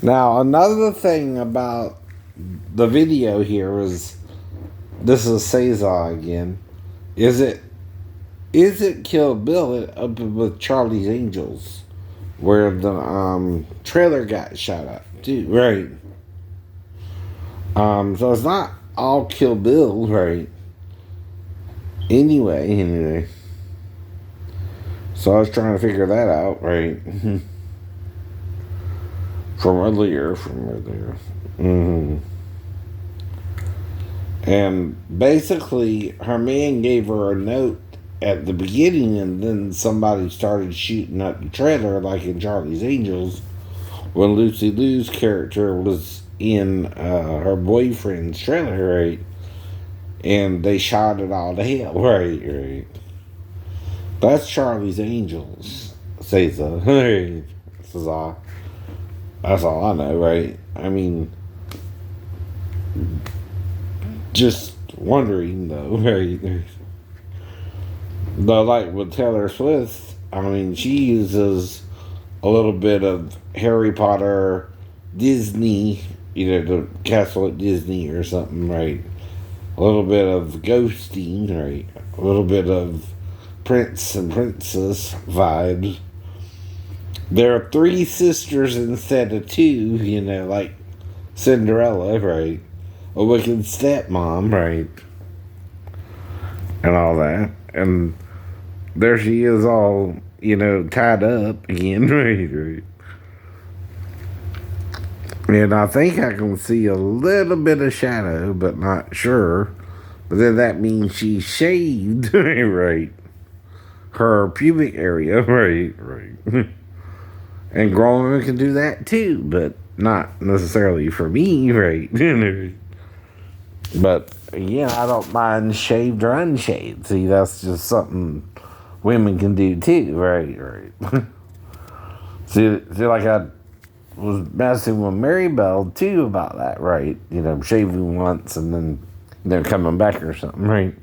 Now, another thing about the video here is this is Cesar again. Is it Kill Bill up with Charlie's Angels, where the trailer got shot up too, right? So it's not all Kill Bill, right? Anyway. So I was trying to figure that out, right? from earlier. Mm-hmm. And basically, her man gave her a note at the beginning, and then somebody started shooting up the trailer, like in Charlie's Angels, when Lucy Liu's character was in her boyfriend's trailer, right? And they shot it all to hell, right? That's Charlie's Angels, Cesar. That's all I know, right? I mean, just wondering though, right? Though, like with Taylor Swift, I mean, she uses a little bit of Harry Potter, Disney, the castle at Disney or something, right? A little bit of ghosting, right? A little bit of Prince and Princess vibes. There are three sisters instead of two, like Cinderella, right? A wicked stepmom, right? And all that. And there she is all, tied up again, right? And I think I can see a little bit of shadow, but not sure. But then that means she shaved, right? Her pubic area, right. And grown women can do that too, but not necessarily for me, right? But yeah, I don't mind shaved or unshaved. See, that's just something women can do too, right. see, like I was messing with Mary Bell too about that, right? Shaving once and then coming back or something, right?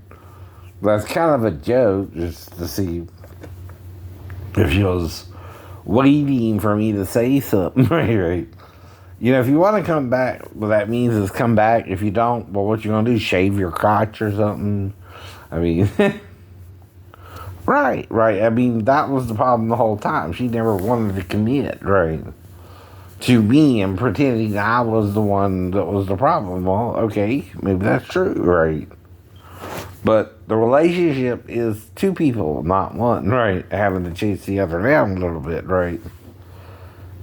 That's kind of a joke, just to see if she was waiting for me to say something, right? If you want to come back, what that means is come back. If you don't, well, what you gonna do? Shave your crotch or something? I mean, right. I mean, that was the problem the whole time. She never wanted to commit, right, to me and pretending I was the one that was the problem. Well, okay, maybe that's true, right? But the relationship is two people, not one, right? Having to chase the other down a little bit, right?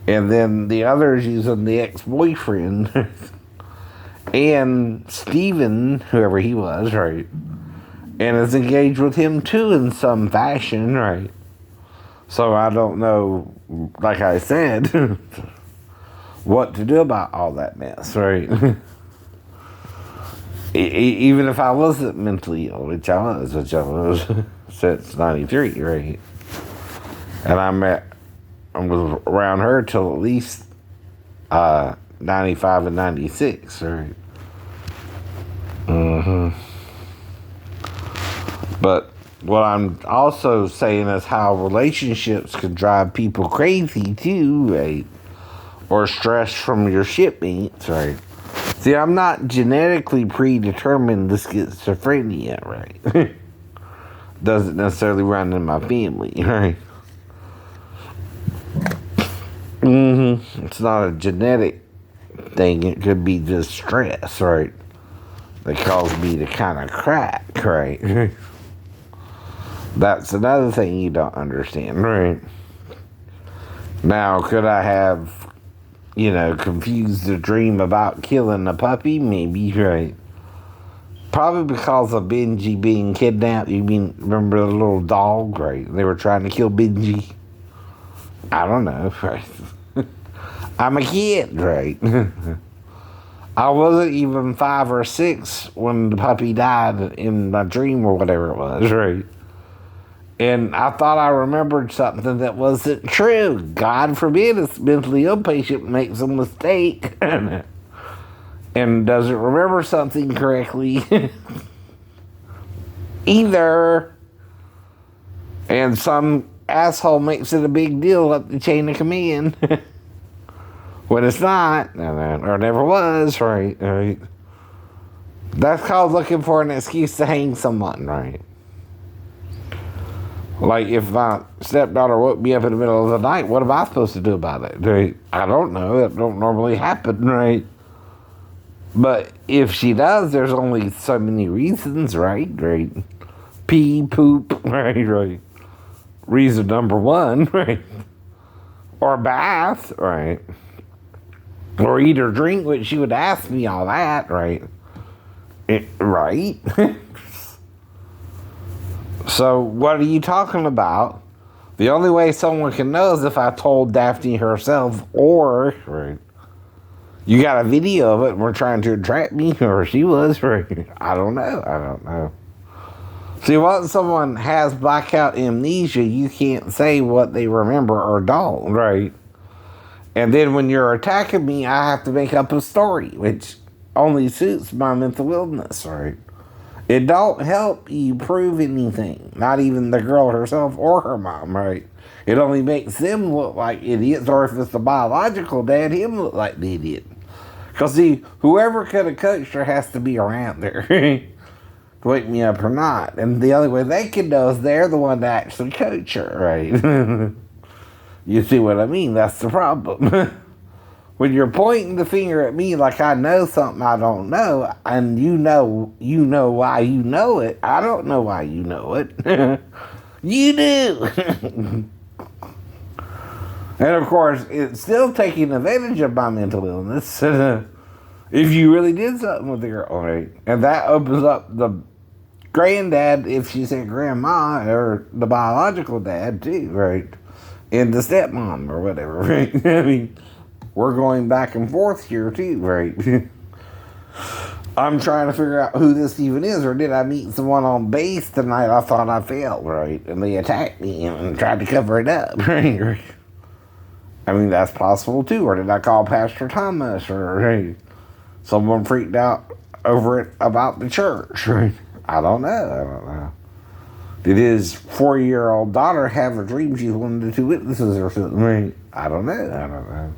And then the other is using the ex-boyfriend and Steven, whoever he was, right? And is engaged with him too in some fashion, right? So I don't know, like I said, what to do about all that mess, right? Even if I wasn't mentally ill, which I was since 93, right? And I was around her till at least 95 and 96, right? But what I'm also saying is how relationships can drive people crazy too, right? Or stress from your shipmates, right? See, I'm not genetically predetermined to schizophrenia, right? Doesn't necessarily run in my family, right? It's not a genetic thing. It could be just stress, right? That caused me to kind of crack, right? That's another thing you don't understand, right? Now, could I have, confused a dream about killing a puppy? Maybe, right? Probably because of Benji being kidnapped. Remember the little dog, right? They were trying to kill Benji. I don't know, right? I'm a kid, right? I wasn't even 5 or 6 when the puppy died in my dream or whatever it was, right? And I thought I remembered something that wasn't true. God forbid a mentally ill patient makes a mistake and doesn't remember something correctly either. And some asshole makes it a big deal up the chain of command. when it's not, or never was, right? Right. That's called looking for an excuse to hang someone, right? Like, if my stepdaughter woke me up in the middle of the night, what am I supposed to do about it? Right? I don't know. That don't normally happen, right? But if she does, there's only so many reasons, right? Right? Pee, poop, right? Right. Reason number one, right? Or bath, right? Or eat or drink, which she would ask me all that, right? Right? So, what are you talking about? The only way someone can know is if I told Daphne herself, or, right, you got a video of it and we're trying to entrap me, or she was, right? I don't know. See, once someone has blackout amnesia, you can't say what they remember or don't, right? And then when you're attacking me, I have to make up a story, which only suits my mental illness, right? It don't help you prove anything, not even the girl herself or her mom, right? It only makes them look like idiots, or if it's the biological dad, him look like the idiot. Because, see, whoever could have coached her has to be around there to wake me up or not. And the only way they can know is they're the one to actually coach her, right? You see what I mean? That's the problem. When you're pointing the finger at me like I know something I don't know, and you know why you know it, I don't know why you know it. You do. And of course, it's still taking advantage of my mental illness. If you really did something with the girl, right? And that opens up the granddad, if she said grandma, or the biological dad too, right? And the stepmom or whatever, right? I mean, we're going back and forth here too, right? I'm trying to figure out who this even is, or did I meet someone on base tonight I thought I failed, right? And they attacked me and tried to cover it up, right? I mean, that's possible too. Or did I call Pastor Thomas, or hey, someone freaked out over it about the church, right? I don't know. Did his 4-year-old daughter have a dream she's one of the two witnesses or something, right? I don't know.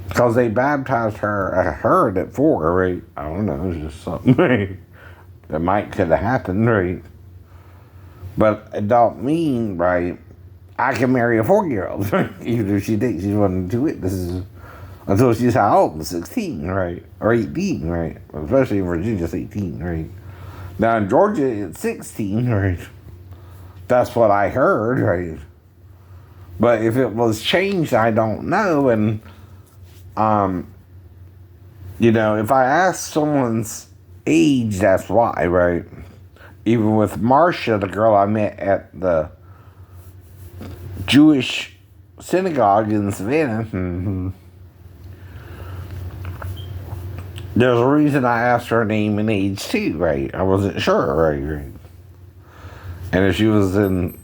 Because they baptized her at 4, right? I don't know, it's just something, right? That could have happened, right? But it don't mean, right, I can marry a 4-year-old, right? Even if she thinks she's one of the two witnesses. Until she's how old? 16, right? Or 18, right? Especially in Virginia, it's 18, right? Now in Georgia, it's 16, right? That's what I heard, right? But if it was changed, I don't know. And if I ask someone's age, that's why, right? Even with Marcia, the girl I met at the Jewish synagogue in Savannah, there's a reason I asked her name and age too, right? I wasn't sure, right? And if she was in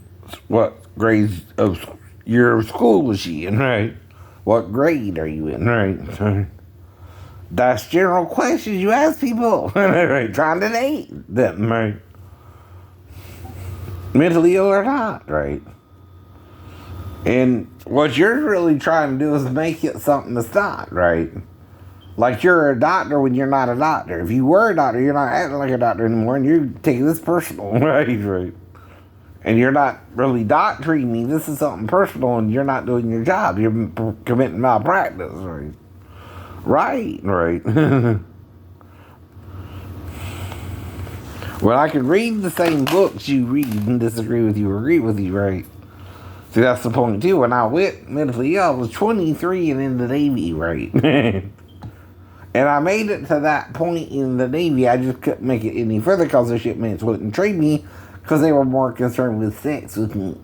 what grade of your school was she in, right? What grade are you in, right? That's general questions you ask people, right? Trying to date them, right? Mentally ill or not, right? And what you're really trying to do is make it something that's not, right? Like you're a doctor when you're not a doctor. If you were a doctor, you're not acting like a doctor anymore, and you're taking this personal, right? And you're not really doctoring me. This is something personal, and you're not doing your job. You're committing malpractice, right? Right. Well, I can read the same books you read and disagree with you or agree with you, right? See, that's the point, too. When I went mentally ill, I was 23 and in the Navy, right? And I made it to that point in the Navy. I just couldn't make it any further because the shipmates wouldn't trade me because they were more concerned with sex with me.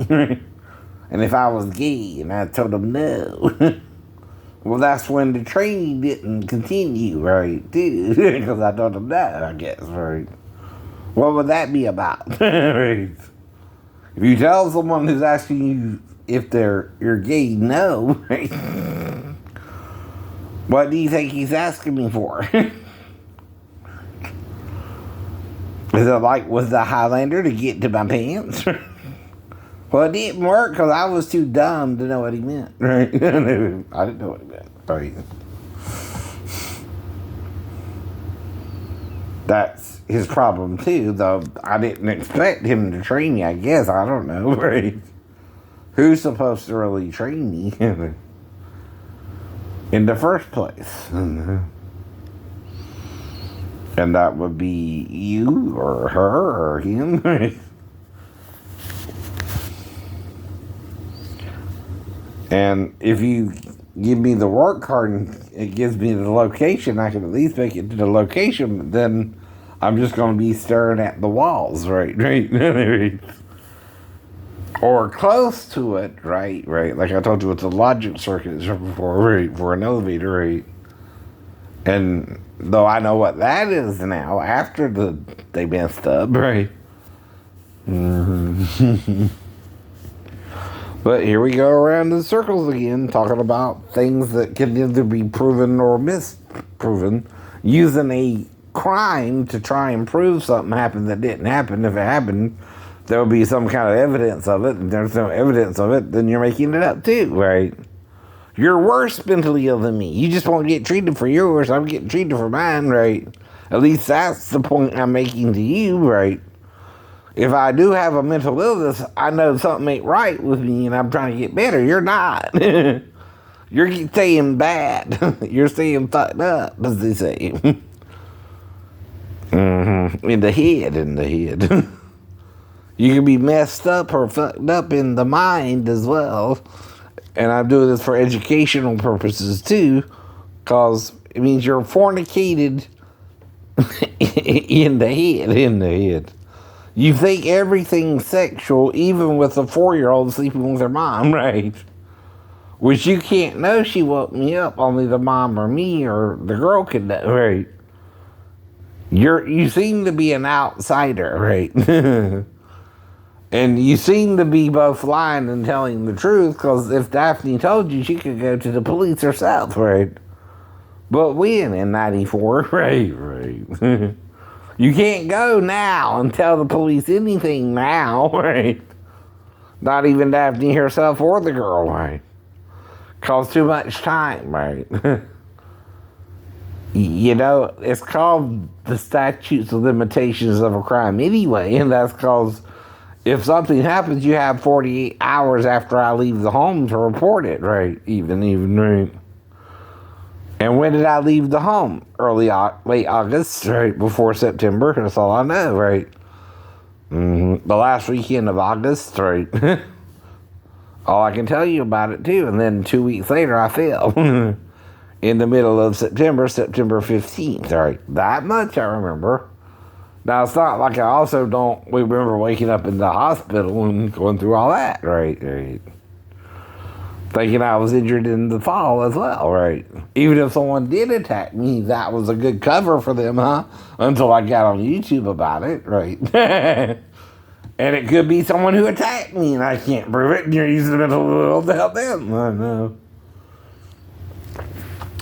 And if I was gay, and I told them no. Well, that's when the training didn't continue, right, too. Because I told them no, I guess, right? What would that be about? Right? If you tell someone who's asking you if you're gay, no, right? What do you think he's asking me for? Is it like with the Highlander to get to my pants? Well, it didn't work because I was too dumb to know what he meant, right? I didn't know what he meant, right? That's his problem too, though. I didn't expect him to train me, I guess. I don't know, right? Who's supposed to really train me in the first place? And that would be you or her or him. And if you give me the work card and it gives me the location, I can at least make it to the location, but then I'm just going to be staring at the walls, right? Or close to it, right? Like I told you, it's a logic circuit for an elevator, right? And though I know what that is now, after they messed up, right? But here we go around in circles again, talking about things that can either be proven or misproven, using a crime to try and prove something happened that didn't happen. If it happened, there will be some kind of evidence of it. If there's no evidence of it, then you're making it up too, right? You're worse mentally ill than me. You just won't get treated for yours. I'm getting treated for mine, right? At least that's the point I'm making to you, right? If I do have a mental illness, I know something ain't right with me and I'm trying to get better. You're not. You're staying bad. You're staying fucked up, as they say. In the head. You can be messed up or fucked up in the mind as well. And I do this for educational purposes too, because it means you're fornicated in the head. You think everything's sexual, even with a 4-year-old sleeping with her mom, right? Which you can't know she woke me up. Only the mom or me or the girl can know, right? You seem to be an outsider, right? And you seem to be both lying and telling the truth, because if Daphne told you, she could go to the police herself, right? But when in 94, right. You can't go now and tell the police anything now, right? Not even Daphne herself or the girl, right? Costs too much time, right? You know, it's called the statutes of limitations of a crime anyway, and that's because if something happens, you have 48 hours after I leave the home to report it, right? Even, right? And when did I leave the home? Late August, right before September. That's all I know, right? The last weekend of August, right? All I can tell you about it, too. And then 2 weeks later, I fell. In the middle of September 15th, right? That much I remember. Now, it's not like I also don't remember waking up in the hospital and going through all that, right? Thinking I was injured in the fall as well, right? Even if someone did attack me, that was a good cover for them, huh? Until I got on YouTube about it, right? And it could be someone who attacked me and I can't prove it, and you're using the mental world to help them. I know.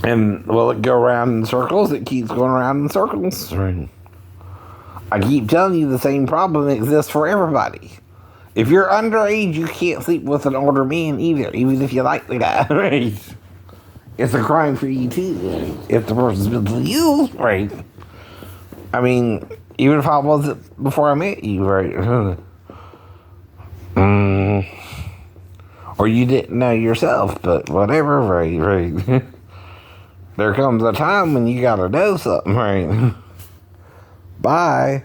And will it go around in circles? It keeps going around in circles, right? I keep telling you the same problem exists for everybody. If you're underage, you can't sleep with an older man either, even if you like the guy, right? It's a crime for you too, right? If the person's mentally ill, right? I mean, even if I wasn't before I met you, right? Or you didn't know yourself, but whatever, right? There comes a time when you gotta know something, right? Bye.